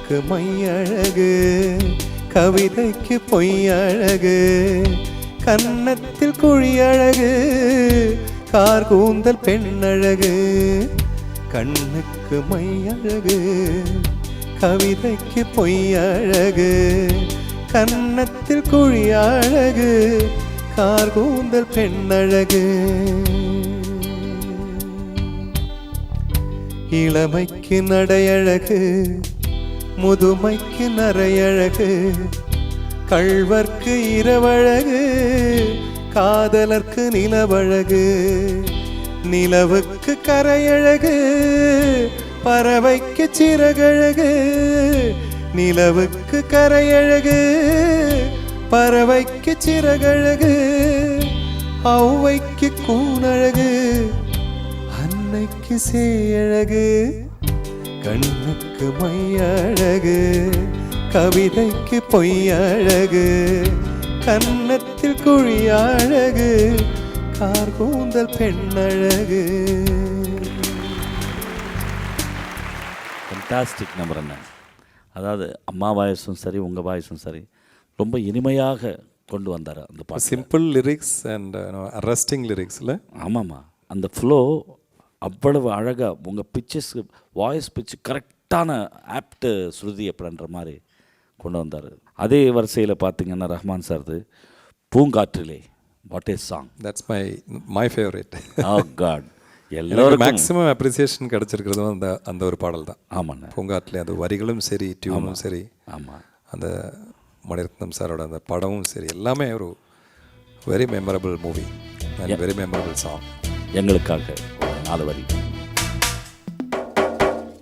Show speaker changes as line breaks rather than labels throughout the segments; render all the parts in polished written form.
கண்ணுக்கு மையழகு, கவிதைக்கு பொய்யழகு, கன்னத்தில் குழியழகு, கார் கூந்தல் பெண்ணழகு. கண்ணுக்கு மையழகு, கவிதைக்கு பொய்யழகு, கன்னத்தில் குழியழகு, கார் கூந்தல் பெண்ணழகு. இளமைக்கு நடையழகு, முதுமைக்கு நரையழகு, கள்வர்க்கு இரவழகு, காதலர்க்கு நிலவழகு. நிலவுக்கு கரையழகு, பறவைக்கு சிறகழகு. நிலவுக்கு கரையழகு, பறவைக்கு சிறகழகு. ஔவைக்கு கூனழகு, அன்னைக்கு சேயழகு. கண்ணுக்கு மையழகு, கவிதைக்கு பொய்யழகு, கன்னத்தில் குழியழகு, கார் கூந்தல் பெண்ணழகு.
ஃபென்டாஸ்டிக் நம்பர் அண்ணன். அதாவது அம்மா வாய்ஸும் சரி உங்கள் வாய்ஸும் சரி ரொம்ப இனிமையாக கொண்டு வந்தார் அந்த பாட்டு.
சிம்பிள் லிரிக்ஸ் அண்ட் அரெஸ்டிங் லிரிக்ஸில்.
ஆமாம்மா, அந்த ஃப்ளோ அவ்வளவு அழகாக உங்கள் பிச்சஸ் வாய்ஸ் பிச்சு கரெக்டான ஆப்டு ஸ்ருதி அப்படின்ற மாதிரி கொண்டு வந்தார். அதே வரிசையில் பார்த்தீங்கன்னா ரஹ்மான் சார்து பூங்காற்றிலே, what is song.
That's my favourite.
Oh God, எல்லாரும்
மேக்ஸிமம் அப்ரிசியேஷன் கிடச்சிருக்கிறதும் அந்த ஒரு பாடல் தான்.
ஆமாண்ணே,
பூங்காற்றிலே அது வரிகளும் சரி, டியூனும் சரி,
ஆமாம்,
அந்த மணிரத்னம் சாரோட அந்த படமும் சரி, எல்லாமே ஒரு very memorable movie and very memorable song.
எங்களுக்காக 4 வரி.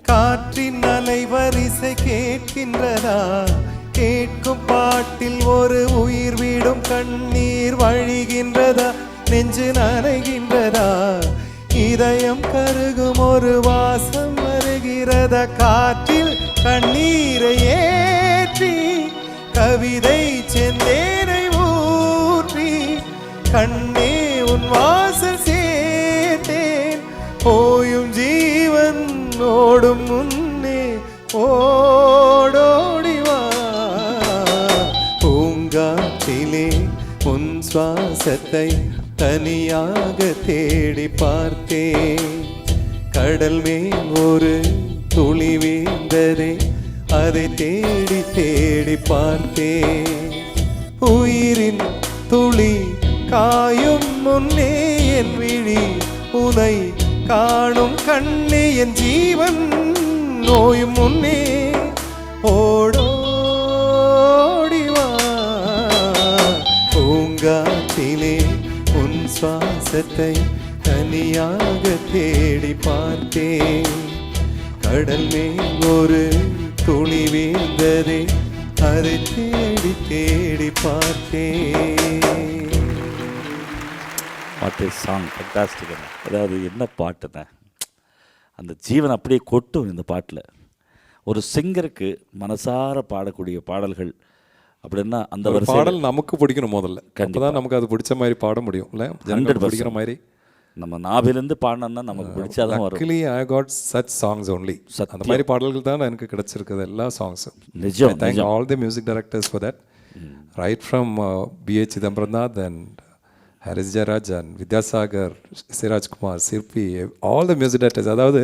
காற்றின் அலைவரிசை கேட்கின்றதா, கேட்கும் பாட்டில் ஒரு உயிர் விடும் கண்ணீர் வழிகின்றதா, நெஞ்சு நனைகின்றதா, இதயம் கருகும் ஒரு வாசம் வருகிறதா. காற்றில் கண்ணீரை ஏற்றி கவிதை செந்தேனை ஊற்றி கண்ணே உன் வாசல் சேர்த்தேன், போயும் ஜீவன் ஓடும் முன்னே ஓடோடிவா. பூங்காற்றிலே உன் சுவாசத்தை தனியாக தேடி பார்த்தேன், கடல் மேல் ஒரு துளி வீழ்ந்ததே, அதை தேடி தேடி பார்த்தேன். உயிரின் துளி காயும் முன்னே என் விழி உனை காணும் கண்ணே, என் ஜீவன் நோயும் முன்னே ஓடோடிவா. பூங்காற்றிலே உன் சுவாசத்தை தனியாக தேடி பார்த்தேன், கடல் மேல் ஒரு துளி வீழ்ந்ததே, அதை தேடி தேடி பார்த்தேன்.
What is song, fantastic. அதாவது என்ன பாட்டுண்ணே, அந்த ஜீவன் அப்படியே கொட்டும் இந்த பாட்டில். ஒரு சிங்கருக்கு மனசார பாடக்கூடிய பாடல்கள் அப்படின்னா அந்த ஒரு
பாடல் நமக்கு பிடிக்கணும் முதல்ல. கண்டிப்பாக நமக்கு அது பிடிச்ச மாதிரி பாட முடியும் இல்லை, 100% பிடிக்கிற மாதிரி.
நம்ம நாவிலேருந்து பாடினோம்னா நமக்கு பிடிச்சாதான் வரும்.
Luckily I got such songs only. அந்த மாதிரி பாடல்கள் தான் எனக்கு கிடைச்சிருக்குது எல்லா சாங்ஸும்.
நிஜம்.
Thank all the music directors for that. Right from B.H. Chidambaramnath and Haris Jayaraj and Vidyasagar, Siraj Kumar, Sirpi, all the music directors. அதாவது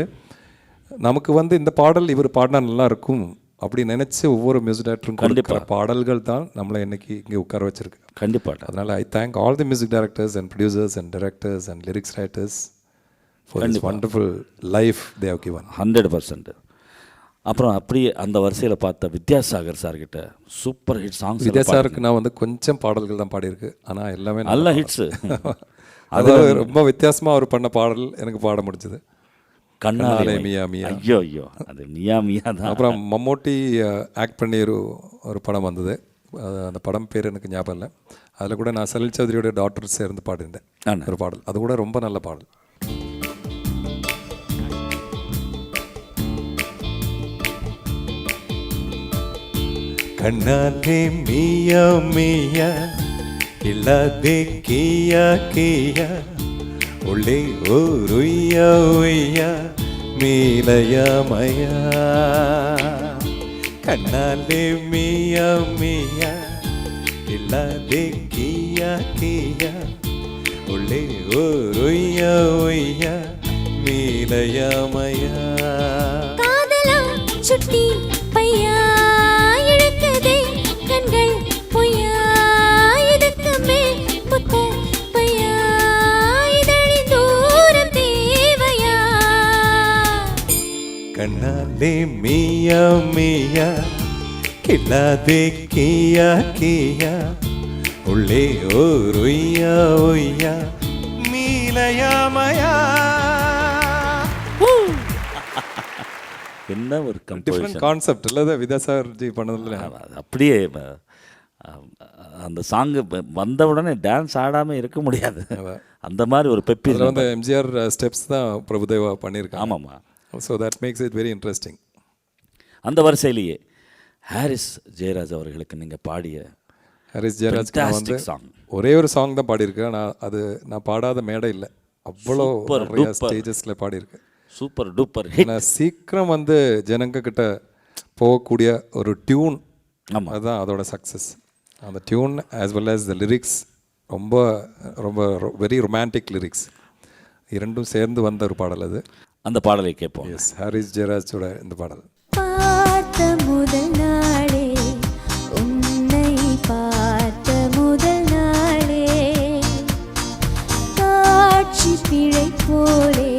நமக்கு இந்த பாடல் இவர் பாடினா நல்லா இருக்கும் அப்படி நினச்சி ஒவ்வொரு மியூசிக் டைரக்டரும் கொடுக்குற பாடல்கள் தான் நம்மளை இன்னைக்கு இங்கே உட்கார வச்சிருக்கு.
கண்டிப்பாக.
அதனால் I thank all the music directors and producers and directors and lyrics writers for this wonderful life they have given.
100%. அப்புறம் அப்படியே அந்த வரிசையில் பார்த்த வித்யாசாகர் சார்கிட்ட சூப்பர் ஹிட் சாங்ஸ்.
வித்யாசாகருக்கு நான் கொஞ்சம் பாடல்கள் தான் பாடியிருக்கு, ஆனால் எல்லாமே
நல்ல ஹிட்ஸு.
அது ரொம்ப வித்தியாசமாக அவர் பண்ண பாடல் எனக்கு பாட முடிஞ்சது.
கண்ணாலே மியா மியா. ஐயோ ஐயோ, அது மியா மியா தான்.
அப்புறம் மம்மூட்டி ஆக்ட் பண்ணி ஒரு படம் வந்தது, அந்த படம் பேர் எனக்கு ஞாபகம் இல்லை. அதில் கூட நான் சலில் சௌத்ரியோட டாக்டர் சேர்ந்து பாடியிருந்தேன் ஒரு பாடல், அது கூட ரொம்ப நல்ல பாடல்.
கண்ணாலே மியா மியா இல்லாதே கியா கியா உள்ளே ஓருய்யா உய்யா மீலயா மயா கண்ணாலே மியா மியா இல்லாதே கியா கியா உள்ளே ஒய்யா ஒய்யா மீலையாமையா
காதலா சுட்டி பையா இழுக்குதே கண்கள் பொய்யா இதுக்கு மேல் முத்த பையா இதழி தூரம் தேவையா
கண்ணாலே மியா மியா இல்லாதே கியா கியா உள்ளே ஒய்யா ஒய்யா மீலையாமையா.
என்ன ஒரு
டிஃப்ரெண்ட்
கம்போசிஷன்.
கான்செப்ட் இல்லை வித்யாசாகர்ஜி பண்ணதில்ல.
அது அப்படியே அந்த சாங்கு வந்த உடனே டான்ஸ் ஆடாமல் இருக்க முடியாது. அந்த மாதிரி ஒரு பெப்பி.
அதில் வந்து எம்ஜிஆர் ஸ்டெப்ஸ் தான் பிரபுதேவா பண்ணியிருக்காங்க.
ஆமாம்மா.
So that makes it very interesting.
அந்த வரிசையிலேயே ஹாரிஸ் ஜெயராஜ் அவர்களுக்கு நீங்கள் பாடிய
ஹாரிஸ் ஜெயராஜ் வந்து
சாங்,
ஒரே ஒரு சாங் தான் பாடியிருக்கேன். நான் பாடாத மேடை இல்லை, அவ்வளோ நிறைய ஸ்டேஜஸில் பாடியிருக்கேன்.
Super duper hit.
நான் சீக்கிரம் வந்து ஜனங்க கிட்ட போகக்கூடிய ஒரு டியூன், அதுதான் அதோட சக்ஸஸ். அந்த tune as well as the lyrics ரொம்ப ரொம்ப வெரி ரொமான்டிக் லிரிக்ஸ், இரண்டும் சேர்ந்து வந்த ஒரு பாடல் அது.
அந்த பாடலை கேட்போம்.
எஸ், ஹாரிஸ் ஜெயராஜோட இந்த பாடல்.
பார்த்த முதல் நாளே உன்னை பார்த்த முதல் நாளே காட்சி பிழை போலே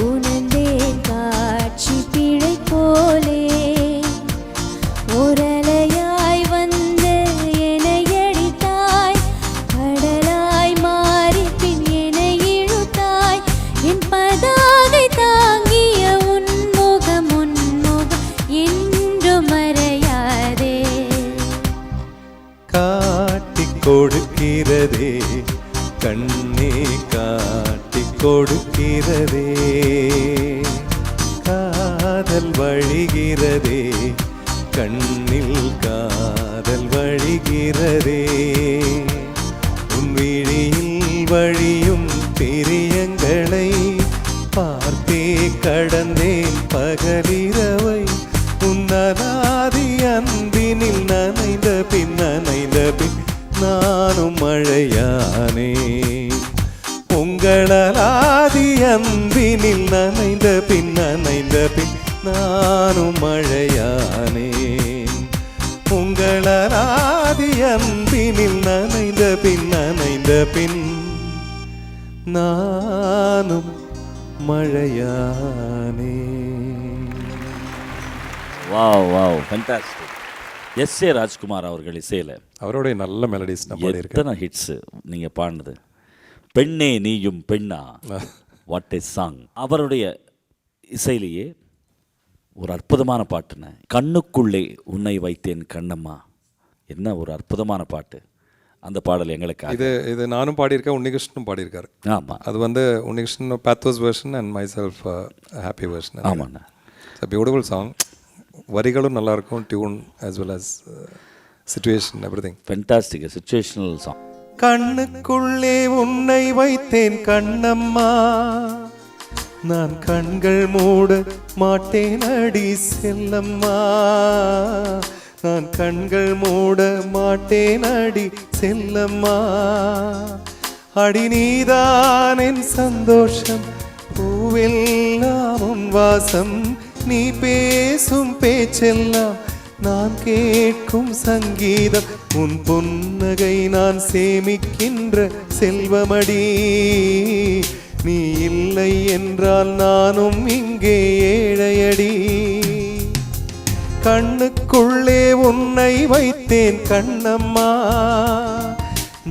உணர்ந்தேன் காட்சி பிழை போலே ஒரலையாய் வந்து என்னை அடித்தாய் கடலாய் மாறி பின் என்னை இழுத்தாய் என் பதாகை தாங்கிய உன்முகம் என்று மறையாதே
காட்டிக் கொடுக்கிறதே கண்ணே காட்டிக் கொடுக்கிறதே காதல் வழிகிறதே கண்ணில் காதல் வழிகிறதே உன் விழியில் வழியும் பிரியங்களை பார்த்தே கடந்தேன் பகலிரவை உன்னலாதி அன்பினில் நனைந்த பின் நானும் மழையானே உங்களலாதி அன்பினில் நனைந்த பின் நானும் மழையானே உங்களலாதி அன்பினில் நனைந்த பின் நானும் மழையானே.
Wow wow fantastic. S A. Rajkumar அவர்கள் இசையில்
அவருடைய நல்ல மெலடிஸ் நான் பாடியிருக்கேன்.
எத்தனை ஹிட்ஸு நீங்கள் பாடினது. பெண்ணே நீயும் பெண்ணா, வாட் இஸ் சாங். அவருடைய இசையிலேயே ஒரு அற்புதமான பாட்டுன்னு கண்ணுக்குள்ளே உன்னை வைத்தேன் கண்ணம்மா. என்ன ஒரு அற்புதமான பாட்டு. அந்த பாடல் எங்களுக்கு
இது நானும் பாடியிருக்கேன், உன்னிகிருஷ்ணனும் பாடியிருக்காரு.
ஆமாம்,
அது வந்து Unnikrishnan pathos version and my self happy version.
ஆமாண்ணா.
It's beautiful song. வரிகளும் நல்லாயிருக்கும், tune as well as situation everything.
Fantastic situational song.
கண்ணுக்குள்ளே உன்னை வைத்தேன் கண்ணம்மா, நான் கண்கள் மூட மாட்டேன் அடி செல்லம்மா, நான் கண்கள் மூட மாட்டேன் அடி செல்லம்மா, அடி நீதான் என் சந்தோஷம், பூவெல்லாம் உன் வாசம், நீ பேசும் பேச்செல்லாம் நான் கேட்கும் சங்கீதம், உன் புன்னகை நான் சேமிக்கின்ற செல்வமடி, நீ இல்லை என்றால் நானும் இங்கே ஏழையடி. கண்ணுக்குள்ளே உன்னை வைத்தேன் கண்ணம்மா,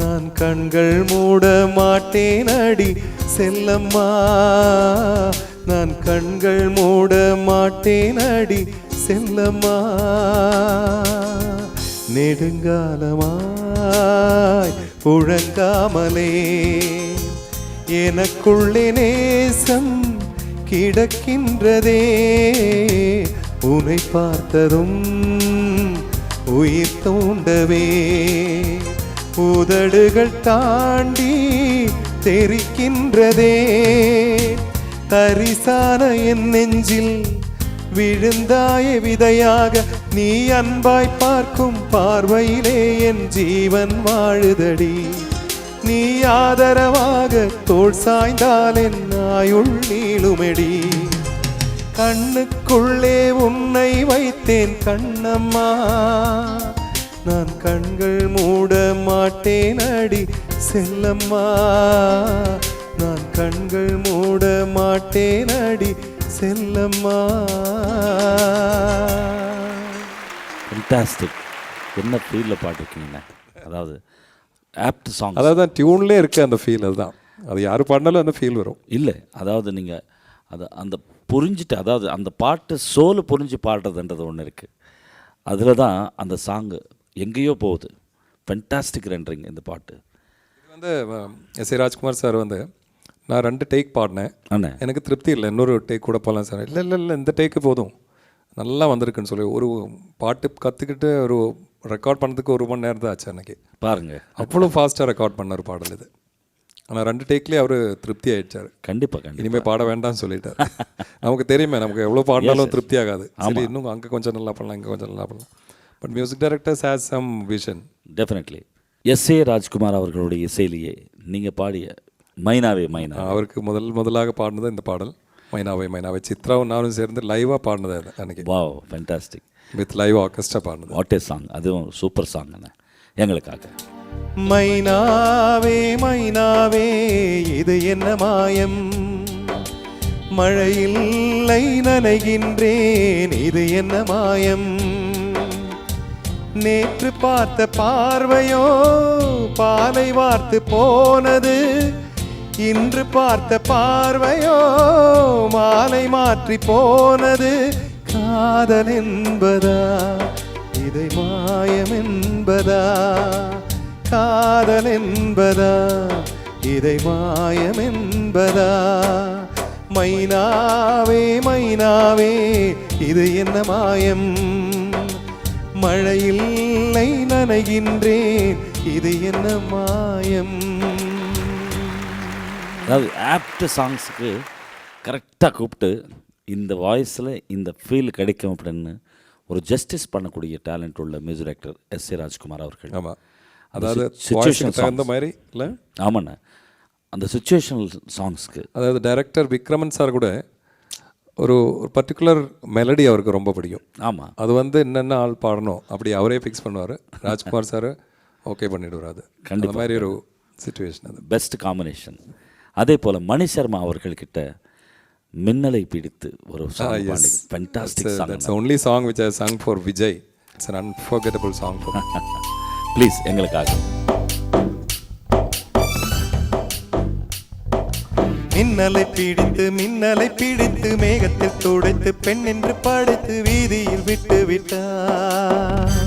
நான் கண்கள் மூட மாட்டேன் அடி செல்லம்மா, நான் கண்கள் மூட மாட்டேன் அடி செல்லம்மா. நெடுங்காலமாய் புழங்காமலே எனக்குள்ளே நேசம் கிடக்கின்றதே, உன்னை பார்த்ததும் உயிர் தோண்டவே, உதடுகள் தாண்டி தெரிக்கின்றதே, தரிசான என் நெஞ்சில் விழுந்தாய விதையாக நீ அன்பாய் பார்க்கும் பார்வையிலே என் ஜீவன் வாழுதடி. நீ ஆதரவாக தோள் சாய்ந்தால் என் ஆயுள் நீளுமெடி. கண்ணுக்குள்ளே உன்னை வைத்தேன் கண்ணம்மா, நான் கண்கள் மூட மாட்டேன் அடி செல்லம்மா, நான் கண்கள் மூட மாட்டேன் அடி செல்லம்மா.
ஃபென்டாஸ்டிக். என்ன ஃபீலில் பாட்டிருக்கீங்கண்ணே. அதாவது ஆப்ட் சாங்,
அதாவது டியூன்லேயே இருக்குது அந்த ஃபீல். அதுதான், அது யார் பாடினாலும் அந்த ஃபீல் வரும்.
இல்லை அதாவது நீங்கள் அந்த புரிஞ்சுட்டு, அதாவது அந்த பாட்டு சோலு புரிஞ்சு பாடுறதுன்றது ஒன்று இருக்குது. அதில் தான் அந்த சாங்கு எங்கேயோ போகுது. ஃபென்டாஸ்டிக் ரெண்டரிங் இந்த பாட்டு.
இது வந்து எஸ்.ஏ. ராஜ்குமார் சார் வந்து நான் 2 டேக் பாடினேன்,
அண்ணே
எனக்கு திருப்தி இல்லை, இன்னொரு டேக் கூட போகலாம் சார். இல்லை இல்லை இல்லை, இந்த டேக்கு போதும், நல்லா வந்திருக்குன்னு சொல்லி ஒரு பாட்டு கற்றுக்கிட்டு ஒரு ரெக்கார்ட் பண்ணதுக்கு 1 மணி நேரம் தான் ஆச்சு அன்றைக்கி.
பாருங்கள்,
அவ்வளோ ஃபாஸ்ட்டாக ரெக்கார்ட் பண்ண ஒரு பாடல் இது. ஆனால் 2 டேக்லேயே அவர் திருப்தி ஆகிடுச்சார்.
கண்டிப்பாக
இனிமேல் பாட வேண்டாம்னு சொல்லிட்டார். நமக்கு தெரியுமே, நமக்கு எவ்வளோ பாடினாலும் திருப்தி ஆகாது. சரி, இன்னும் அங்கே கொஞ்சம் நல்லா பண்ணலாம், இங்கே கொஞ்சம் நல்லா பண்ணலாம். But music directors has some vision.
Definitely. S A. Rajkumar அவர்களுடைய இசையிலேயே நீங்கள் பாடிய மைனாவே மைனா,
அவருக்கு முதலாக பாடினது இந்த பாடல் மைனாவே மைனாவே. சித்ராவும் நானும் சேர்ந்து லைவாக பாடினது அது அன்றைக்கி.
Wow, fantastic.
With live orchestra பாடினது.
What a song. அதுவும் சூப்பர் சாங் அண்ணே எங்களுக்காக.
மைனாவே மைனாவே இது என்ன மாயம், மழையில்லை நனைகின்றேன் இது என்ன மாயம், நேற்று பார்த்த பார்வையோ பாலை வார்த்து போனது, இன்று பார்த்த பார்வையோ மாலை மாற்றி போனது, காதல் என்பதா இதை மாயம் என்பதா, காதல் என்பதா இதை மாயம் என்பதா, மைனாவே மைனாவே இது என்ன மாயம், மழையில்லை நனைகின்றேன் இது என்ன மாயம்.
அதாவது ஆப்ட் சாங்ஸுக்கு கரெக்டாக கூப்பிட்டு இந்த வாய்ஸில் இந்த ஃபீல் கிடைக்கும் அப்படின்னு ஒரு ஜஸ்டிஸ் பண்ணக்கூடிய டேலண்ட் உள்ள மியூசிக் டைரக்டர் எஸ்.ஏ. ராஜ்குமார் அவர்கள்.
ஆமாம், அதாவது
சுச்சுவேஷன்
தகுந்த மாதிரி இல்லை.
ஆமாண்ணே, அந்த சுச்சுவேஷனல் சாங்ஸ்க்கு
அதாவது டைரக்டர் விக்ரமன் சார் கூட ஒரு பர்டிகுலர் மெலடி அவருக்கு ரொம்ப பிடிக்கும்.
ஆமாம்,
அது வந்து என்னென்ன ஆள் பாடணும் அப்படி அவரே ஃபிக்ஸ் பண்ணுவார். ராஜ்குமார் சார் ஓகே பண்ணிவிடுவார். அது கண்டிப்பாக மாதிரி ஒரு சுச்சுவேஷன், அது
பெஸ்ட் காம்பினேஷன். அதே போல் மணி சர்மா அவர்கள்கிட்ட மின்னலை பிடித்து ஒரு fantastic song.
That's the only song which I sung for Vijay. It's an unforgettable song for me.
Please எங்களுக்காக.
மின்னலை பிடித்து மேகத்தில் துடைத்து பெண் என்று படைத்து வீதியில் விட்டு விட்டார்,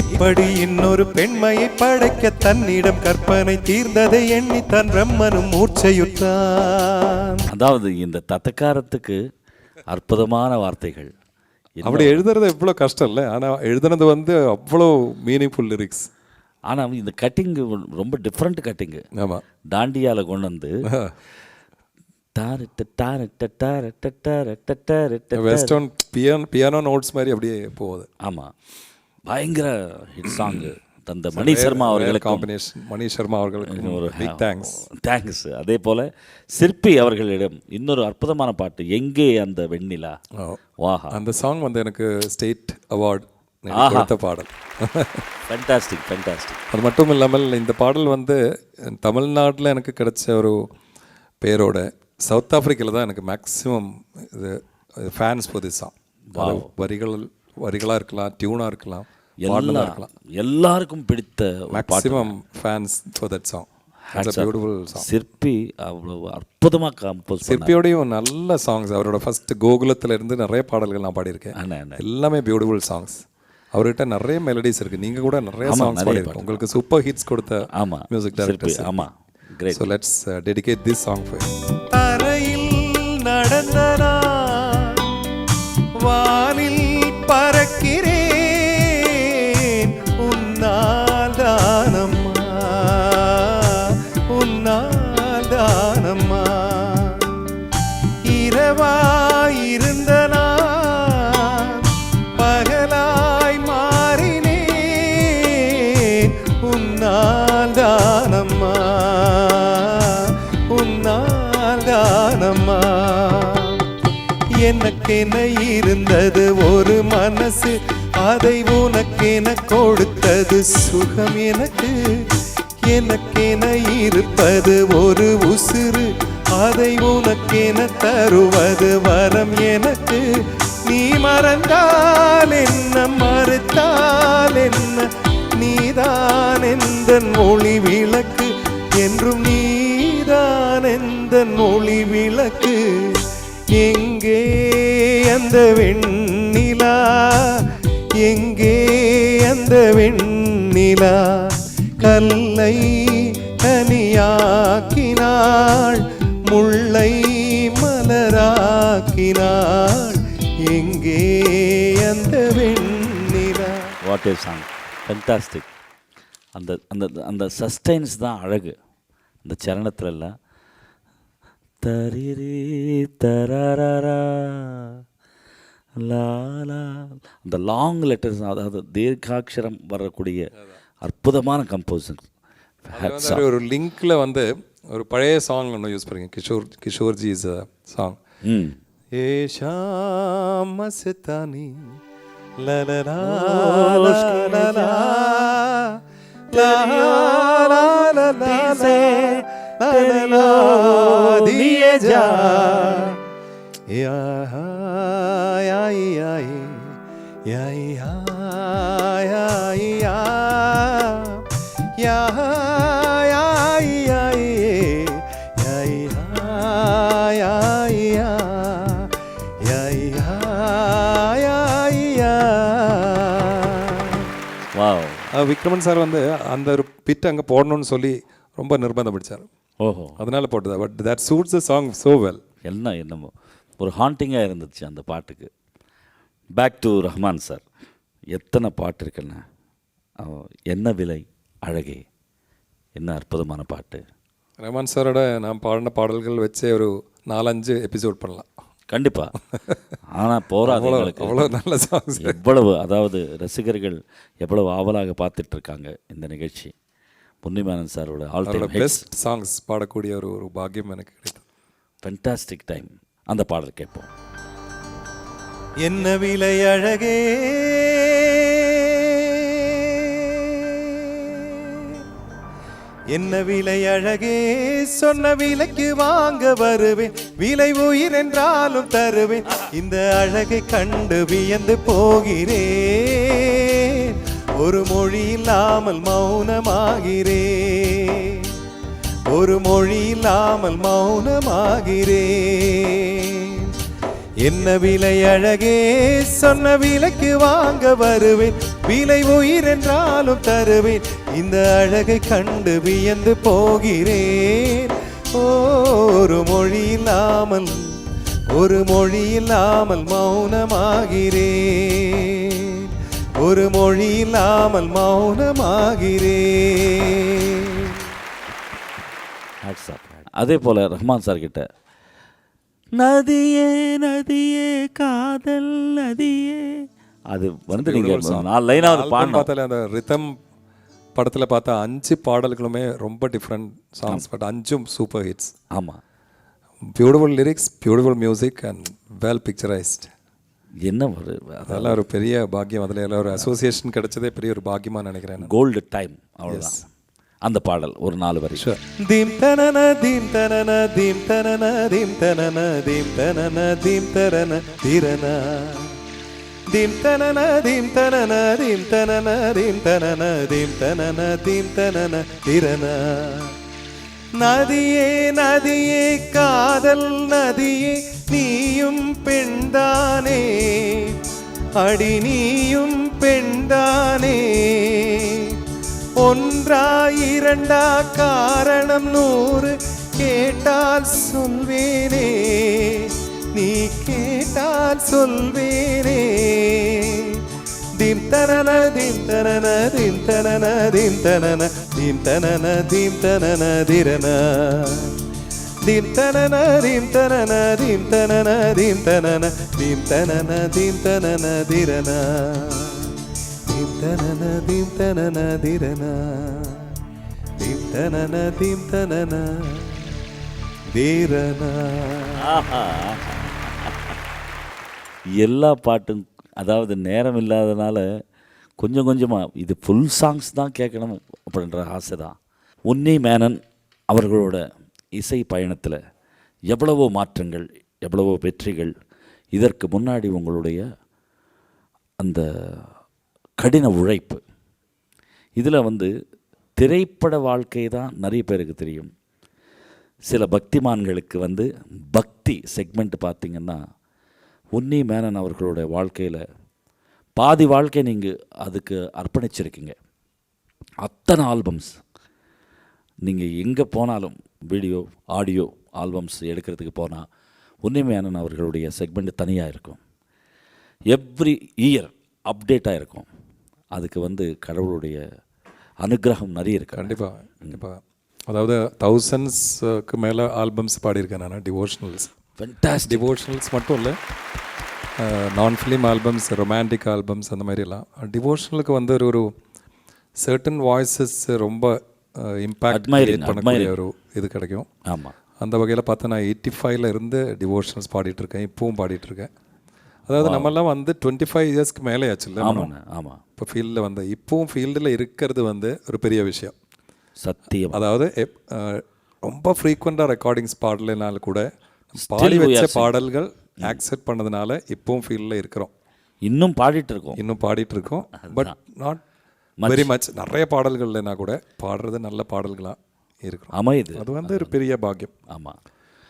இப்படி இன்னொரு பெண்மையை படைக்க தன்னிடம் கற்பனை தீர்ந்ததை எண்ணி தன் பிரம்மனும் மூர்ச்சையுற்றான்.
அதாவது இந்த தத்தக்காரத்துக்கு அற்புதமான வார்த்தைகள்.
அப்படி எழுதுறது எவ்வளோ கஷ்டம் இல்லை, ஆனால் எழுதுனது வந்து அவ்வளோ மீனிங்ஃபுல் லிரிக்ஸ்.
ஆனால் இந்த கட்டிங்கு ரொம்ப டிஃப்ரெண்ட் கட்டிங்கு.
ஆமாம்,
தாண்டியால் கொண்டு வந்து
வெஸ்டர்ன் பியானோ நோட்ஸ் மாதிரி அப்படியே போகுது.
ஆமாம், பயங்கர ஹிட் சாங்கு தந்த மணி சர்மா அவர்களுக்கு
காம்பினேஷன். மணி சர்மா அவர்களுக்கு ஒரு பிக்
தேங்க்ஸ். அதே போல் சிற்பி அவர்களிடம் இன்னொரு அற்புதமான பாட்டு எங்கே அந்த வெண்ணிலா. வாஹா,
அந்த சாங் வந்து எனக்கு ஸ்டேட் அவார்டு கொடுத்த பாடல்.
ஃபென்டாஸ்டிக்.
அது மட்டும் இல்லாமல் இந்த பாடல் வந்து தமிழ்நாட்டில் எனக்கு கிடைச்ச ஒரு பேரோட சவுத் ஆஃப்ரிக்காவில் தான் எனக்கு மேக்ஸிமம் இது ஃபேன்ஸ் ஃபார் திஸ் சாங். வரிகளாக இருக்கலாம், டியூனாக இருக்கலாம்,
எல்லாருக்கும் பிடித்த
maximum fans for that song.
சிற்பி அவ்வளோ அற்புதமாக கம்போஸ்.
சிற்பியோடையும் நல்ல சாங்ஸ். அவரோட ஃபர்ஸ்ட் கோகுலத்தில் இருந்து நிறைய பாடல்கள் நான் பாடியிருக்கேன். எல்லாமே பியூட்டிஃபுல் சாங்ஸ். அவர்கிட்ட நிறைய மெலடிஸ் இருக்குது. நீங்கள் கூட நிறைய சாங்ஸ் பாடியிருக்கீங்க. உங்களுக்கு சூப்பர் ஹிட்ஸ் கொடுத்த மியூசிக் டைரக்டர்.
ஆமாம்,
great. So let's dedicate this song for you.
தரையில் நடந்தனா வானில் பறக்கிறேன், உன்னால் தானம்மா, உன்னால் தானம்மா, இரவா எனக்கென இருந்தது ஒரு மனசு, அதை உனக்கென கொடுத்தது சுகம் எனக்கு. எனக்கென இருப்பது ஒரு உசுறு, அதை உனக்கென தருவது வரம் எனக்கு. நீ மறந்தால் என்ன, மறுத்தால் என்ன, நீதான் எந்தன் ஒளி விளக்கு, என்றும் நீதான் எந்தன் ஒளி விளக்கு. எங்கே அந்த வெண்ணிலா, எங்கே அந்த வெண்ணிலா, கல்லை கனியாக்கினாள், முல்லை மலராக்கினாள், எங்கே அந்த வெண்ணிலா.
What a song, fantastic. அந்த அந்த அந்த சஸ்டைன்ஸ் தான் அழகு அந்த சரணத்துல எல்லாம். தரிரி தரரரா லாலா, அந்த லாங் லெட்டர்ஸ், அதாவது தீர்க்காட்சரம் வரக்கூடிய அற்புதமான கம்போசர்.
ஒரு லிங்க்ல வந்து ஒரு பழைய சாங் ஒன்று யூஸ் பண்ணுங்க, கிஷோர்ஜி இஸ் சாங்.
ஏ ஷாம் மஸ்தானி லலலா லலலா दिए जा या या या या या या
விக்ரமன் சார் வந்து அந்த ஒரு பிட் அங்கே போடணும்னு சொல்லி ரொம்ப நிர்பந்தம் பிடிச்சார்.
ஓஹோ,
அதனால போட்டதா. But that suits the song so well.
எல்லாம் என்னமோ ஒரு ஹாண்டிங்காக இருந்துச்சு அந்த பாட்டுக்கு. பேக் டு ரஹ்மான் சார், எத்தனை பாட்டு இருக்குன்னு. என்ன விலை அழகே, என்ன அற்புதமான பாட்டு.
ரஹ்மான் சாரோட நான் பாடின பாடல்கள் வச்சே ஒரு 4-5 எபிசோட் பண்ணலாம்
கண்டிப்பாக. ஆனால் போராது,
அவ்வளோ நல்ல சாங்ஸ்.
எவ்வளவு, அதாவது ரசிகர்கள் எவ்வளவு ஆவலாக பார்த்துட்ருக்காங்க இந்த நிகழ்ச்சி. முன்னிமானன் சாரோட ஆல் டைம்
பெஸ்ட் சாங்ஸ் பாடக்கூடிய ஒரு பாக்கியம் எனக்கு கிடைத்தது.
Fantastic time. அந்த பாடல் கேட்போம்.
என்ன விலை அழகே, என்ன விலை அழகே, சொன்ன விலைக்கு வாங்க வருவேன், விலை உயிர் என்றாலும் தருவேன், இந்த அழகை கண்டு வியந்து போகிறேன், ஒரு மொழி இல்லாமல் மௌனமாகிறேன், ஒரு மொழி இல்லாமல் மௌனமாகிறேன். என்ன விலை அழகே, சொன்ன விலைக்கு வாங்க வருவேன், விலை உயிர் என்றாலும் தருவேன், இந்த அழகை கண்டு வியந்து போகிறேன், ஒரு மொழி இல்லாமல், ஒரு மொழி இல்லாமல் மௌனமாகிறேன், ஒரு மொழி இல்லாமல் மௌனமாகிறேன்.
அதே போல் ரஹ்மான் சார் கிட்ட நதியே நதியே காதல் நதியே, அது வந்து நீங்கள் 4 லைனாவது பாடணும்.
பார்த்தாலே அந்த ரிதம் படத்தில் பார்த்தா 5 பாடல்களுமே ரொம்ப டிஃப்ரெண்ட் சாங்ஸ், பட் 5ம் சூப்பர் ஹிட்ஸ்.
ஆமாம்,
beautiful lyrics, beautiful music and well picturised.
என்ன ஒரு
அதெல்லாம் ஒரு பெரிய பாக்கியம். அதில் எல்லாம் ஒரு அசோசியேஷன் கிடைச்சதே பெரிய ஒரு பாக்கியமாக நினைக்கிறேன்.
கோல்டு டைம், அவ்வளோதான். அந்த பாடல் ஒரு 4 வரி.
தீம் தனன தீம் தனன தீம் தனன தீம் தனன தீம் தனன தீம் தரன திரன தீம் தனன தீம் தனன தீம் தனன தீம் தனன தீம் தனன தீம் தனன திரன. நதியே நதியே காதல் நதியே, நீயும் பெண்தானே, அடி நீயும் பெண்தானே, ஒன்றா இரண்டா காரணம் 100, கேட்டால் சொல்வேனே, நீ கேட்டால் சொல்வேனே. தீம் தனன தீம் தனன தீம் தனன தீம் தனன தீம் தனன தீம் தனன திரன தீம் தனன தீம் தனன தீம் தனன தீம் தனன தீம் தனன தீம் தனன திரன தீம் தனன தீம் தனன திரன தீம் தனன தீம் தனன திரன.
எல்லா பாட்டும், அதாவது நேரம் இல்லாதனால கொஞ்சம் கொஞ்சமாக இது ஃபுல் சாங்ஸ் தான் கேட்கணும் அப்படின்ற ஆசை தான். உன்னி மேனன் அவர்களோட இசை பயணத்தில் எவ்வளவோ மாற்றங்கள், எவ்வளவோ வெற்றிகள். இதற்கு முன்னாடி உங்களுடைய அந்த கடின உழைப்பு, இதில் திரைப்பட வாழ்க்கை தான் நிறைய பேருக்கு தெரியும். சில பக்திமான்களுக்கு பக்தி செக்மெண்ட் பார்த்திங்கன்னா, உன்னி மேனன் அவர்களோட வாழ்க்கையில் பாதி வாழ்க்கை நீங்கள் அதுக்கு அர்ப்பணிச்சிருக்கீங்க. அத்தனை ஆல்பம்ஸ் நீங்கள் எங்கே போனாலும், வீடியோ ஆடியோ ஆல்பம்ஸ் எடுக்கிறதுக்கு போனால் உன்னி மேனன் அவர்களுடைய செக்மெண்ட் தனியாக இருக்கும். எவ்ரி இயர் அப்டேட்டாக இருக்கும். அதுக்கு கடவுளுடைய அனுகிரகம் நிறைய இருக்குது.
கண்டிப்பாக கண்டிப்பாக. அதாவது 1000க்கு மேலே ஆல்பம்ஸ் பாடியிருக்கேன் நான்.
ஃபென்டாஸ்டிக்.
டிவோஷனல்ஸ் மட்டும் இல்லை, நான் ஃபிலிம் ஆல்பம்ஸ், ரொமான்டிக் ஆல்பம்ஸ், அந்த மாதிரிலாம். டிவோஷனலுக்கு ஒரு சர்டன் வாய்ஸஸ் ரொம்ப இம்பேக்ட் பண்ணக்கூடிய ஒரு இது கிடைக்கும்.
ஆமாம்.
அந்த வகையில் பார்த்தா நான் 85ல் இருந்து டிவோஷனல்ஸ் பாடிட்டுருக்கேன், இப்போவும் பாடிட்டுருக்கேன். அதாவது நம்மெல்லாம் 25 இயர்ஸ்க்கு மேலே ஆச்சு இல்லை?
ஆமாம் ஆமாம்.
இப்போ ஃபீல்டில் இப்போவும் ஃபீல்டில் இருக்கிறது ஒரு பெரிய விஷயம்.
சத்தியம்.
அதாவது ரொம்ப ஃப்ரீக்வெண்ட்டாக ரெக்கார்டிங்ஸ் பாடலைனாலும் கூட பாடி வச்ச பாடல்கள் ஆக்செப்ட் பண்ணதுனால இப்போவும் ஃபீல்டில் இருக்கிறோம்.
இன்னும் பாடிட்டு இருக்கோம்.
But not very much. நிறைய பாடல்கள் இல்லைனா கூட பாடுறது நல்ல பாடல்களாக இருக்கிறோம்.
அமையுது.
அது ஒரு பெரிய பாக்கியம்.
ஆமாம்.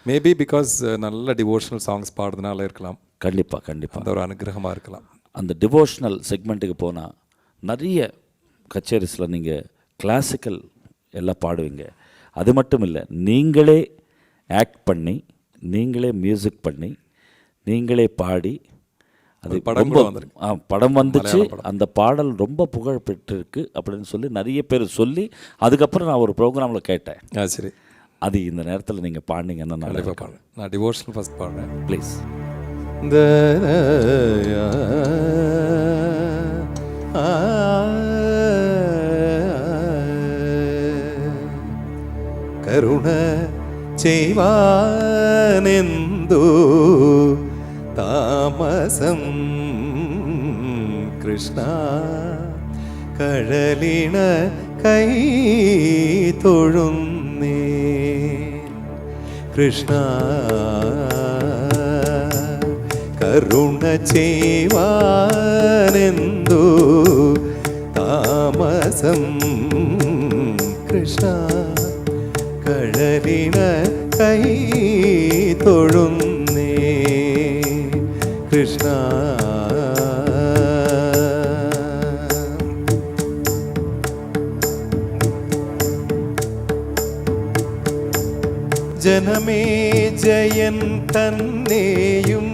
மேபி பிகாஸ் நல்ல டிவோஷனல் சாங்ஸ் பாடுறதுனால இருக்கலாம்.
கண்டிப்பாக
அந்த ஒரு அனுகிரகமாக இருக்கலாம்.
அந்த டிவோஷனல் செக்மெண்ட்டுக்கு போனால் நிறைய கச்சேரிஸில் நீங்கள் கிளாசிக்கல் எல்லாம் பாடுவீங்க. அது மட்டும் இல்லை, நீங்களே ஆக்ட் பண்ணி, நீங்களே மியூசிக் பண்ணி, நீங்களே பாடி, அது படம் வந்துச்சு. அந்த பாடல் ரொம்ப புகழ் பெற்றிருக்கு அப்படின்னு நிறைய பேர் சொல்லி, அதுக்கப்புறம் நான் ஒரு ப்ரோக்ராமில் கேட்டேன்.
சரி,
அது இந்த நேரத்தில் நீங்கள் பாடினீங்கன்னா நல்லா பாடுறேன்.
நான் டிவோஷனல் ஃபர்ஸ்ட் பாடுறேன்
ப்ளீஸ்.
കരുണ ചെയ്വാനെന്തു താമസം കൃഷ്ണ കഴലിണ കൈ തൊഴുന്നേ കൃഷ്ണ കരുണ ചെയ്വാനെന്തു താമസം കൃഷ്ണ കഴലിണ കൈ തൊഴുന്നേ കൃഷ്ണ ജനമേ ജയൻ തന്നെയും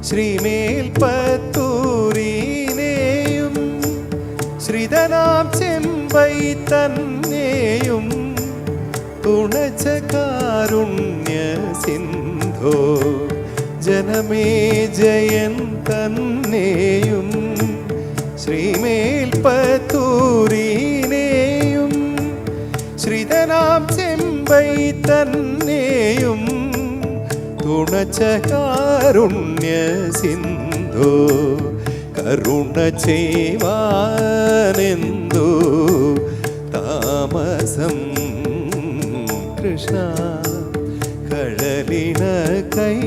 ശ്രീമേൽപ്പത്തൂരിനെയും ശ്രീധനാം ചെമ്പൈ തന്നെയും തുണച്ച കാരുണ്യ സിന്ധോ ജനമേ ജയൻ തന്നെയും ശ്രീമേൽപ്പത്തൂരിനെയും ശ്രീധനാം ചെമ്പൈ തന്നെയും തുണച്ച കാരുണ്യ സിന്ധോ കരുണ ചെയ്വാനെന്തു താമസം കൃഷ്ണ കഴലിണ കൈ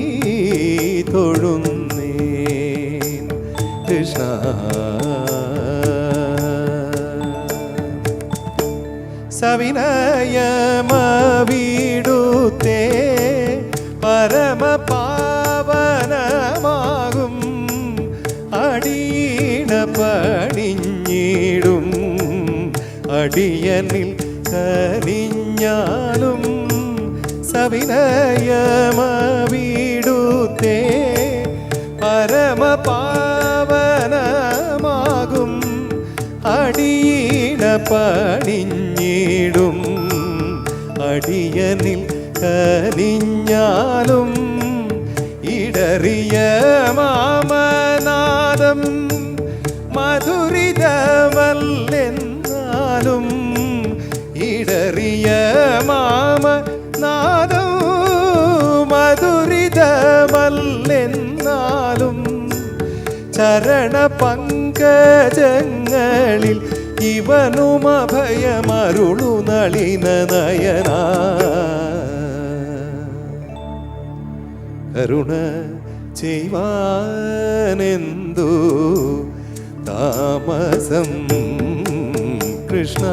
തൊഴുന്നേ കൃഷ്ണ സവിനയമവിടുത്തേ പരമപാവനമാകും അടിയണ പണിഞ്ഞിടും അടിയനിൽ കനിഞ്ഞാലും സവിനയമവിടുത്തേ പരമപാവനമാകും അടിയണ പണിഞ്ഞിടും അടിയനിൽ കനിഞ്ഞാലും ഇടറിയ മാമനാദം മധുരിതമല്ലെന്നാലും ഇടറിയ മാമനാദം മധുരിതമല്ലെന്നാലും ചരണ പങ്കജങ്ങളിൽ ഇവനും അഭയമരുളു നളിന നയന കരുണ ചെയ്യുവാനെന്തു താമസം കൃഷ്ണ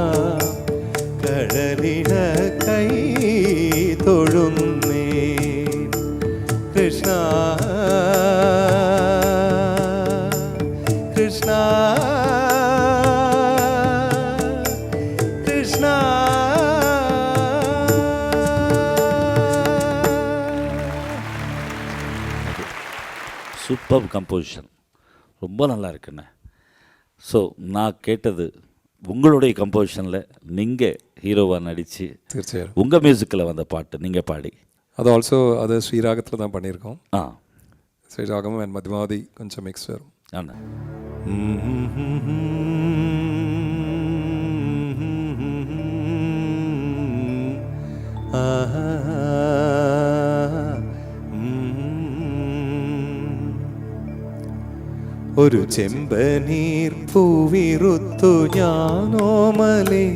കടലിന കൈ തൊഴുന്നേ കൃഷ്ണ കൃഷ്ണ കൃഷ്ണ.
சூப்பர் கம்போசிஷன், ரொம்ப நல்லா இருக்குண்ணே. ஸோ நான் கேட்டது உங்களுடைய கம்போசிஷனில் நீங்கள் ஹீரோவாக நடித்து
തീർച്ചയായും
உங்கள் மியூசிக்கில் வந்த பாட்டு நீங்கள் பாடி
அது ஆல்சோ அது ஸ்ரீராகத்தில் தான் பண்ணியிருக்கோம்.
ஆ
ஸ்ரீராகம் அண்ட் மதுமாவதி கொஞ்சம் மிக்ஸ் வரும்.
ஆண்ணா.
ഒരു ചെമ്പനീർ പൂവിറുത്തു ഞാനോമലേ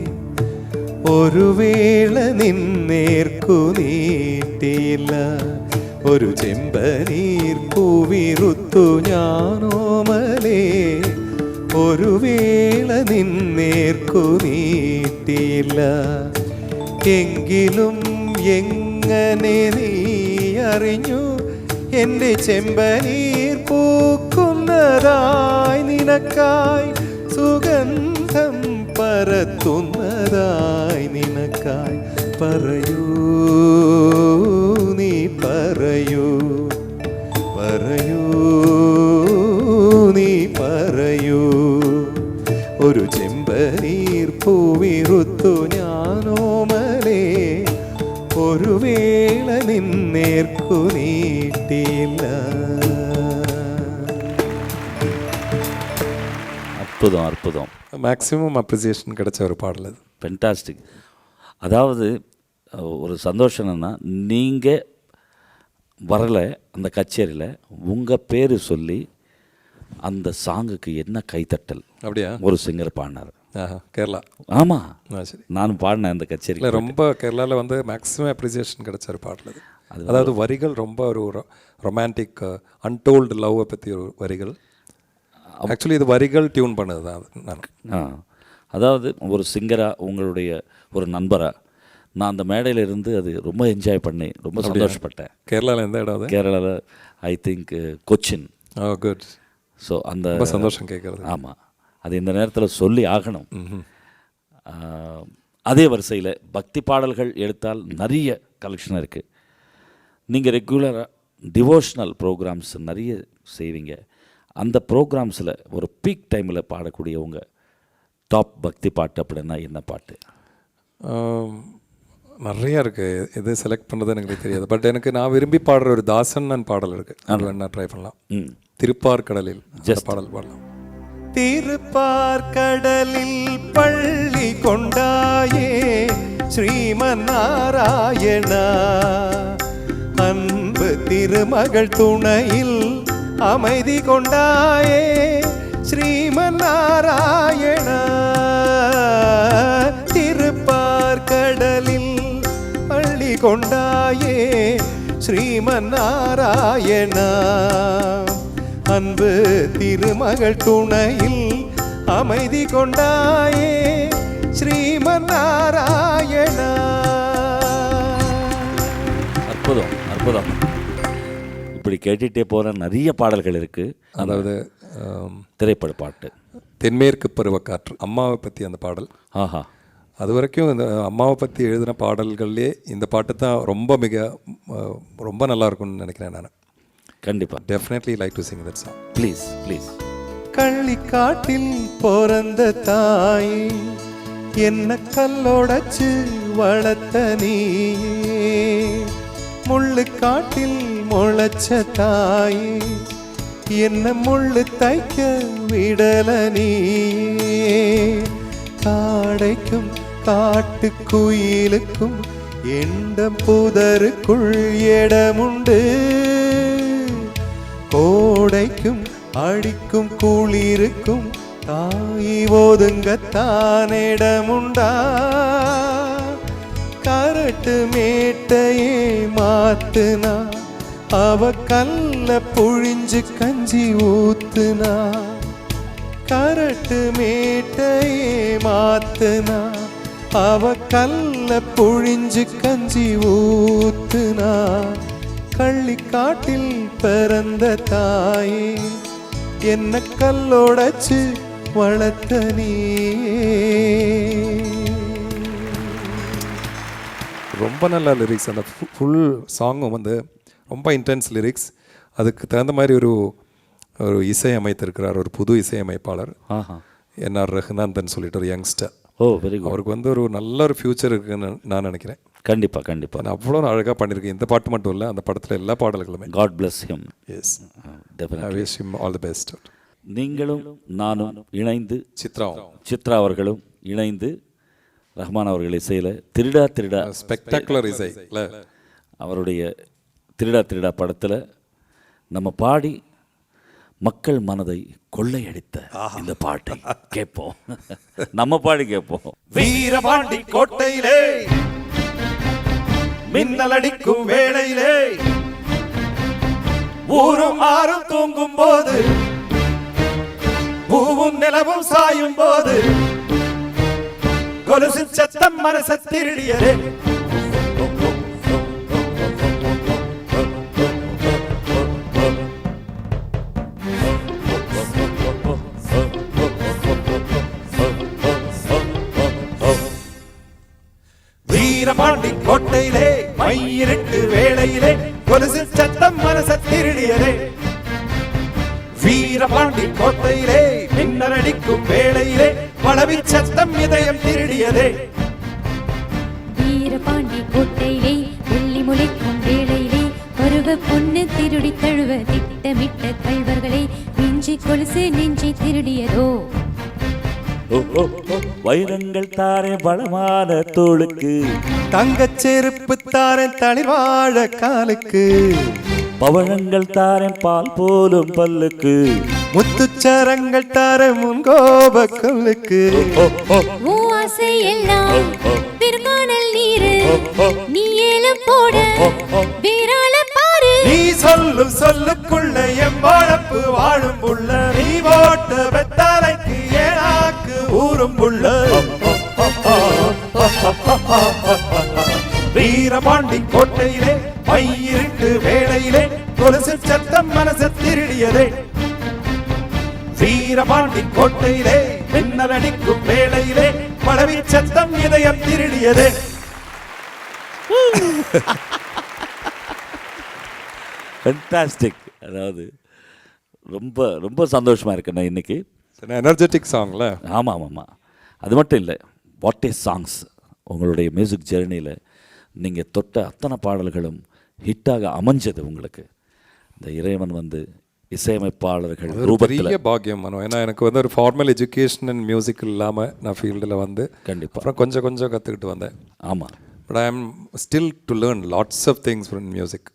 ഒരു വേള നിന്നേർക്കു നീട്ടിയില്ല. ഒരു ചെമ്പനീർ പൂവിറുത്തു ഞാനോമലേ ഒരു വേള നിന്നേർക്കു നീട്ടിയില്ല. എങ്കിലും എങ്ങനെ നീ അറിഞ്ഞു എൻ്റെ ചെമ്പനീർ പൂക്കുന്നതായി നിനക്കായി സുഗന്ധം പരത്തുന്നതായി നിനക്കായി. പറയൂ നീ പറയൂ പറയൂ നീ പറയൂ. ഒരു ചെമ്പനീർ പൂവിറുത്തു ഞാനോമലേ ഒരു വേള നിന്നേർക്കു നീട്ടിയില്ല.
அற்புதம் அற்புதம்,
மேக்ஸிமம் அப்ரிசியேஷன் கிடைச்ச ஒரு பாடல் அது.
ஃபென்டாஸ்டிக். அதாவது ஒரு சந்தோஷம் என்னென்னா, நீங்கள் வரல அந்த கச்சேரியில் உங்கள் பேர் சொல்லி அந்த சாங்குக்கு என்ன கைத்தட்டல்.
அப்படியா?
ஒரு சிங்கர் பாடினார்.
கேரளா.
ஆமாம்,
சரி.
நான் பாடினேன் அந்த கச்சேரியில்.
ரொம்ப கேரளாவில் வந்து மேக்ஸிமம் அப்ரிசியேஷன் கிடைச்ச ஒரு பாடல் அது. அதாவது வரிகள் ரொம்ப ஒரு ரொமான்டிக் அன்டோல்டு லவ்வை பற்றி ஒரு வரிகள். ஆக்சுவலி இது வரிகள் டியூன் பண்ணது தான் நான்.
அதாவது ஒரு சிங்கராக, உங்களுடைய ஒரு நண்பராக நான் அந்த மேடையில் இருந்து அது ரொம்ப என்ஜாய் பண்ணி ரொம்ப சந்தோஷப்பட்டேன்.
கேரளாவில் எந்த இடம் அது?
கேரளாவில் I think Cochin.
Good.
So அந்த
ரொம்ப சந்தோஷம் கேட்குறது.
ஆமாம், அது இந்த நேரத்தில் சொல்லி ஆகணும். அதே வரிசையில் பக்தி பாடல்கள் எடுத்தால் நிறைய கலெக்ஷன் இருக்குது. நீங்கள் ரெகுலராக டிவோஷனல் ப்ரோக்ராம்ஸ் நிறைய செய்வீங்க. அந்த ப்ரோக்ராம்ஸில் ஒரு பீக் டைமில் பாடக்கூடிய உங்கள் டாப் பக்தி பாட்டு அப்படின்னா என்ன பாட்டு?
நிறையா இருக்குது, எது செலக்ட் பண்ணுறது எனக்கு தெரியாது. பட் எனக்கு நான் விரும்பி பாடுற ஒரு தாசன் பாடல் இருக்குது, அது வேணா ட்ரை பண்ணலாம். திருப்பார்கடலில் பாடல் பாடலாம்.
திருப்பார்கடலில் பள்ளி கொண்டாயே ஸ்ரீமன் நாராயணா, அன்பு திருமகள் துணையில் அமைதி கொண்டாயே ஸ்ரீமன் நாராயணா. திருப்பார்கடலில் பள்ளி கொண்டாயே ஸ்ரீமன் நாராயணா, அன்பு திருமகள் துணையில் அமைதி கொண்டாயே ஸ்ரீமன் நாராயணா.
அற்புதம் அற்புதம். இப்படி கேட்டுகிட்டே போகிற நிறைய பாடல்கள் இருக்குது.
அதாவது
திரைப்பட பாட்டு
தென்மேற்கு பருவக்காற்று, அம்மாவை பற்றி அந்த பாடல்.
ஆஹா,
அது வரைக்கும் இந்த அம்மாவை பற்றி எழுதின பாடல்கள்லேயே இந்த பாட்டு தான் ரொம்ப நல்லா இருக்கும்னு நினைக்கிறேன் நான்.
கண்டிப்பாக,
definitely like to sing that song.
Please please.
கள்ளிக்காட்டில் பிறந்த தாய் என்ன கல்லோடச்சு வளர்த்த நீ, முள்ளுக்காட்டில் முளைச்ச தாய் என்ன முள்ளு தைக்க விடல நீ. காடைக்கும் காட்டுக்குயிலுக்கும் எண்ட புதருக்குள் இடமுண்டு, கோடைக்கும் அடிக்கும் குளிருக்கும் தாய் ஒதுங்கத்தானிடமுண்டா கரட்டு மேட்டையே மாத்துனா அவ கல்ல புழிஞ்சு கஞ்சி ஊத்துனா கரட்டு மேட்டையே மாத்துனா அவ கல்ல புழிஞ்சு கஞ்சி ஊத்துனா கள்ளிக்காட்டில் பிறந்த தாயே என்ன கல்லோடச்சு வளர்த்த நீ.
ரொம்ப நல்ல லிரிக்ஸ். அந்த ஃபுல் சாங்கும் வந்து ரொம்ப இன்டென்ஸ் லிரிக்ஸ். அதுக்கு தகுந்த மாதிரி ஒரு இசை அமைத்திருக்கிறார் ஒரு புது இசையமைப்பாளர் என்ஆர் ரகுநாதன் சொல்லிட்டு ஒரு யங்ஸ்டர்.
ஓ வெரி குட்.
அவருக்கு வந்து ஒரு நல்ல ஒரு ஃப்யூச்சர் இருக்குன்னு நான் நினைக்கிறேன்.
கண்டிப்பாக கண்டிப்பாக.
நான் அவ்வளோ அழகாக பண்ணியிருக்கேன். இந்த பாட்டு மட்டும் இல்லை, அந்த படத்தில் எல்லா பாடல்களுமே.
God bless him.
Yes, I wish him all the best.
நீங்களும் நானும் இணைந்து
சித்ரா
அவர்களும் இணைந்து ரஹ்மான் அவர்கள் இசையில் திருடா திருடா
ஸ்பெக்டாகுலர் இசை
அவருடைய திருடா திருடா படத்தில் நம்ம பாடி மக்கள் மனதை கொள்ளையடித்த இந்த பாட்டை கேட்போம். நம்ம பாடி கேட்போம்.
வீரபாண்டி கோட்டையிலே மின்னல் அடிக்கும் வேளையிலே ஊரும் ஆறும் தூங்கும் போது பூவும் நிலவும் சாயும் போது கொலுசு சத்தம் மனச திருடியதே வீரபாண்டி கோட்டையிலே மையிருட்டு வேளையிலே கொலுசு சத்தம் மனச திருடியதே வீரபாண்டி கோட்டையிலே மின்னல் அடிக்கும் வேளையிலே வளவி சத்தம் இதயம் திருடியதே
வீரபாண்டி கோட்டையிலே வெள்ளி முளைக்கும் வேளையிலே பருவ பொண்ணு திருடி தழுவ திட்டமிட்ட கள்வர்களே நெஞ்சி கொலுசு நெஞ்சி திருடியதோ
வைரங்கள் தாரே பலமான தோளுக்கு
தங்கச் செருப்பு தாரன் தளிர்வாழ காலுக்கு
பவழங்கள் தாரேன் பால் போலும் பல்லுக்கு
முத்துச்சரங்கள் தார முன்கோப கொல்லுக்கு
ஆசை எல்லாம் திருகாணல் நீரு நீ ஏலம் போட வீராள பாரு
நீ சொல்லும் சொல்லுக்குள்ள எம்பாழப்பு வாழும் புள்ள நீ போட்ட வெத்தாலைக்கு ஏனாக்கு ஊரும் புள்ள வீரபாண்டி கோட்டையிலே மையிருட்டு வேளையிலே கொலுசு சத்தம் மனச திருடியதே வீரபாண்டி கோட்டையிலே மின்னல் அடிக்கும் வேளையிலே பழவி சத்தம் இதயம் திருடியதே.
ஃபென்டாஸ்டிக். அதாவது ரொம்ப ரொம்ப சந்தோஷமாக இருக்குண்ணா இன்னைக்கு.
எனர்ஜெட்டிக் சாங்ல.
ஆமாம் ஆமாம். அது மட்டும் இல்லை, வாட் இஸ் சாங்ஸ். உங்களுடைய மியூசிக் ஜெர்னியில் நீங்கள் தொட்ட அத்தனை பாடல்களும் ஹிட்டாக அமைஞ்சது உங்களுக்கு. இந்த இறைவன் வந்து இசையமைப்பாளர்கள்
பெரிய பாக்கியம் மனோ. ஏன்னா எனக்கு வந்து ஒரு ஃபார்மல் எஜுகேஷன் அண்ட் மியூசிக் இல்லாமல் நான் ஃபீல்டில் வந்து
கண்டிப்பாக
அப்புறம் கொஞ்சம் கற்றுக்கிட்டு வந்தேன்.
ஆமாம்.
But I am still to learn lots of things from music.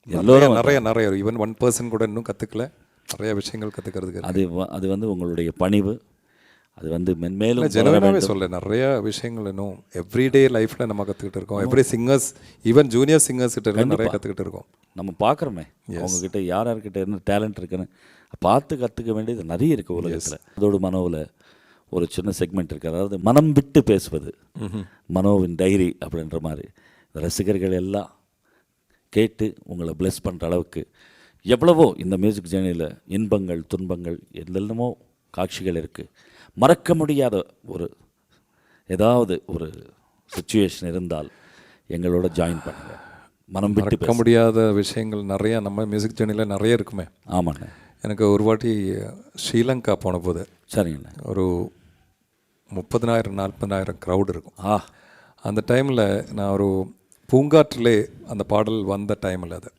எல்லோரும் நிறைய ஈவன் 1% கூட இன்னும் கற்றுக்கல. நிறைய விஷயங்கள் கற்றுக்கிறதுக்கு
அது வந்து உங்களுடைய பணிவு. அது வந்து மென்மேலும்
ஜெனரலாகவே சொல்ல நிறைய விஷயங்கள் இன்னும் எவ்ரிடே லைஃப்பில் நம்ம கற்றுக்கிட்டு இருக்கோம். Every singers even junior singers கிட்ட நிறைய கற்றுக்கிட்டு இருக்கோம்.
நம்ம பார்க்குறோமே அவங்கக்கிட்ட யார்கிட்ட என்ன டேலண்ட் இருக்குன்னு பார்த்து கற்றுக்க வேண்டியது நிறைய இருக்குது உலகத்தில். அதோட மனோவில் ஒரு சின்ன செக்மெண்ட் இருக்குது, அதாவது மனம் விட்டு பேசுவது, மனோவின் டைரி அப்படின்ற மாதிரி. ரசிகர்கள் எல்லாம் கேட்டு உங்களை பிளெஸ் பண்ணுற அளவுக்கு எவ்வளவோ இந்த மியூசிக் ஜேர்னியில் இன்பங்கள் துன்பங்கள் என்னென்னமோ காட்சிகள் இருக்குது. மறக்க முடியாத ஏதாவது ஒரு சுச்சுவேஷன் இருந்தால் எங்களோட ஜாயின் பண்ணுங்கள். மனம் விட்டு
மறக்க முடியாத விஷயங்கள் நிறையா நம்ம மியூசிக் ஜேர்னியில் நிறைய இருக்குமே.
ஆமாங்க.
எனக்கு ஒரு வாட்டி ஸ்ரீலங்கா போன போது
சரிங்கண்ணா
ஒரு 30,000-40,000 க்ரௌட் இருக்கும். அந்த டைமில் நான் ஒரு பூங்காற்றிலே அந்த பாடல் வந்த டைமில் அது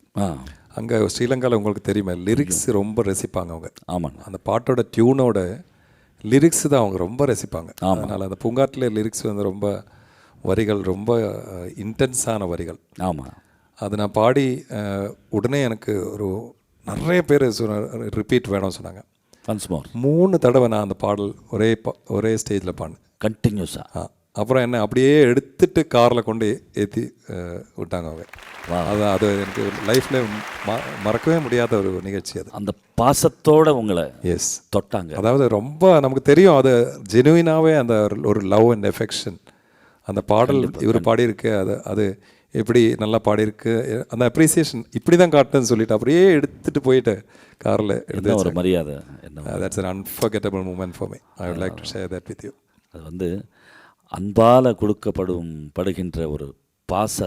அங்கே ஸ்ரீலங்காவில் உங்களுக்கு தெரியுமா லிரிக்ஸ் ரொம்ப ரசிப்பாங்க அவங்க.
ஆமாங்க.
அந்த பாட்டோட டியூனோட லிரிக்ஸ் தான் அவங்க ரொம்ப ரசிப்பாங்க. அதனால் அந்த பூங்காற்றிலே லிரிக்ஸ் வந்து ரொம்ப வரிகள் ரொம்ப இன்டென்ஸான வரிகள்.
ஆமாம்.
அது நான் பாடி உடனே எனக்கு ஒரு நிறைய பேர் ரிப்பீட் வேணும்னு சொன்னாங்க.
ஒன்ஸ் மோர்
3 தடவை நான் அந்த பாடல் ஒரே ஸ்டேஜில் பாடினேன்
கண்டினியூஸாக.
அப்புறம் என்ன அப்படியே எடுத்துட்டு காரில் கொண்டு ஏற்றி விட்டாங்க அவங்க. அது எனக்கு லைஃப்பில் மறக்கவே முடியாத ஒரு நிகழ்ச்சி அது.
அந்த பாசத்தோட உங்களை
எஸ்
தொட்டாங்க.
அதாவது ரொம்ப நமக்கு தெரியும் அது ஜெனுவினாகவே அந்த ஒரு லவ் அண்ட் எஃபெக்ஷன். அந்த பாடல் இவர் பாடியிருக்கு, அது எப்படி நல்லா பாடியிருக்கு, அந்த அப்ரிசியேஷன் இப்படி தான் காட்டுன்னு சொல்லிட்டு அப்படியே எடுத்துகிட்டு போயிட்டு காரில் எடுத்து
ஒரு மரியாதை.
That's an unforgettable moment for me. I would like to share that with you.
அது வந்து அன்பால் படுகின்ற ஒரு பாச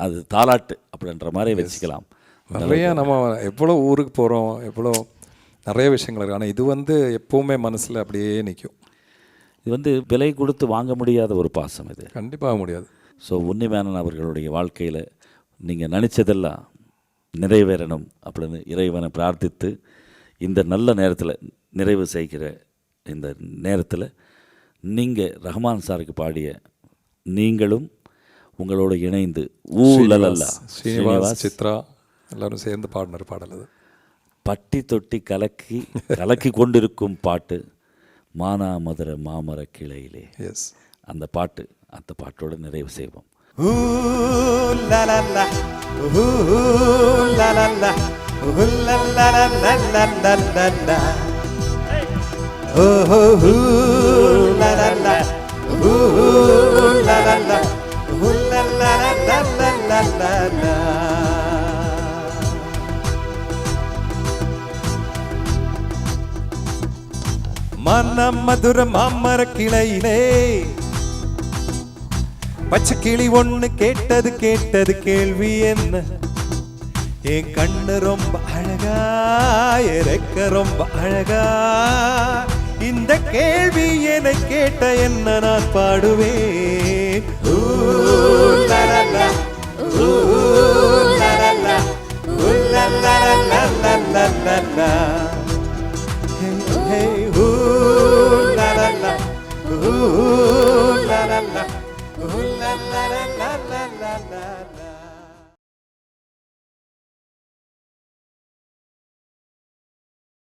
அது தாலாட்டு அப்படின்ற மாதிரி வச்சுக்கலாம்.
நிறையா நம்ம எவ்வளோ ஊருக்கு போகிறோம், எவ்வளோ நிறைய விஷயங்கள் இருக்குது, ஆனால் இது வந்து எப்போவுமே மனசில் அப்படியே நிற்கும்.
இது வந்து விலை கொடுத்து வாங்க முடியாத ஒரு பாசம். இது
கண்டிப்பாக முடியாது.
ஸோ உன்னிமேனன் அவர்களுடைய வாழ்க்கையில் நீங்கள் நினச்சதெல்லாம் நிறைவேறணும் அப்படின்னு இறைவனை பிரார்த்தித்து இந்த நல்ல நேரத்தில் நிறைவு செய்கிற இந்த நேரத்தில் நீங்கள் ரஹ்மான் சாருக்கு பாடிய நீங்களும் உங்களோட இணைந்து ஊழலல்லா
ஸ்ரீனிவாஸ் சித்ரா எல்லாரும் சேர்ந்து பாடின பாடல் அது.
பட்டி தொட்டி கலக்கி கொண்டிருக்கும் பாட்டு மானாமதுர மாமர கிளையிலே.
எஸ்
அந்த பாட்டோட நிறைவு செய்வோம்.
மனம் மதுர மாமர கிளையிலே பச்சை கிளி ஒண்ணு கேட்டது கேள்வி என்ன, என் கண்ணு ரொம்ப அழகா, இறக்க ரொம்ப அழகா, இந்த கேள்வி என கேட்ட என்ன நான் பாடுவேன். Hey, ooh, la la la, ooh.